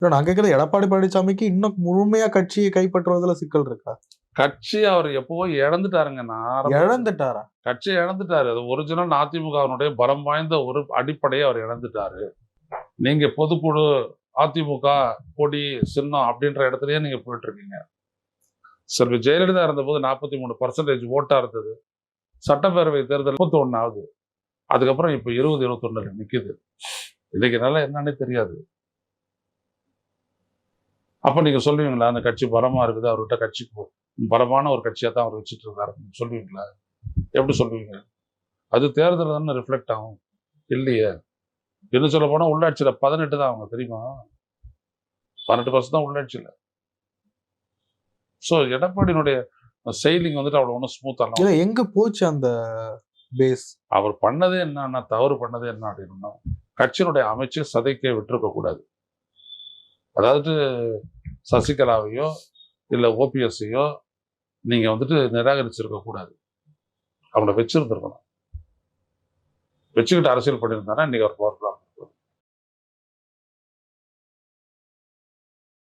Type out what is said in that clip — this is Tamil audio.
இல்ல நான் கேட்கறது எடப்பாடி பழனிசாமிக்கு இன்னும் முழுமையா கட்சியை கைப்பற்றுவதில் சிக்கல் இருக்கா? கட்சி அவர் எப்பவோ இழந்துட்டாருங்க. இழந்துட்டாரா? கட்சி இழந்துட்டாரு. அது ஒரிஜினல் அதிமுகவினுடைய பலம் வாய்ந்த ஒரு அடிப்படையை அவர் இழந்துட்டாரு. நீங்க பொதுக்குழு, அதிமுக கொடி, சின்னம் அப்படின்ற இடத்துலயே நீங்க போயிட்டு இருக்கீங்க. செல்வி ஜெயலலிதா இருந்தபோது 43% ஓட்டா இருந்தது. சட்டப்பேரவை தேர்தல் 31 ஆகுது. அதுக்கப்புறம் இப்ப 20, 21 நிக்குது. இன்னைக்கு நல்லா என்னன்னே தெரியாது. அப்ப நீங்க சொல்லுவீங்களா அந்த கட்சி பலமா இருக்குது, அவர்கிட்ட கட்சி பலமான ஒரு கட்சியா தான் அவர் வச்சுட்டு இருக்காரு சொல்லுவீங்களா? எப்படி சொல்லுவீங்க? அது தேர்தல் தானே ரிஃப்ளெக்ட் ஆகும். இல்லையே. இன்னும் சொல்ல போனா உள்ளாட்சியில 18 தான் அவங்க, தெரியுமா? 18% தான் உள்ளாட்சியில. ஸோ எடப்பாடியினுடைய செயலிங் வந்துட்டு அவ்வளவு ஒன்றும் ஸ்மூத்தா எங்க போச்சு அந்த பேஸ்? அவர் பண்ணதே என்னன்னா, தவறு பண்ணதே என்ன அப்படின்னா, கட்சியினுடைய அமைச்சர் சதைக்கே விட்டுருக்க கூடாது. அதாவது சசிகலாவையோ இல்ல ஓபிஎஸ்ஐயோ நீங்க வந்துட்டு நிராகரிச்சிருக்க கூடாது. அவங்கள வச்சிருந்திருக்கணும். வச்சுக்கிட்டு அரசியல் பண்ணியிருந்தாரா இன்னைக்கு அவர் பவர்ஃபுல்லா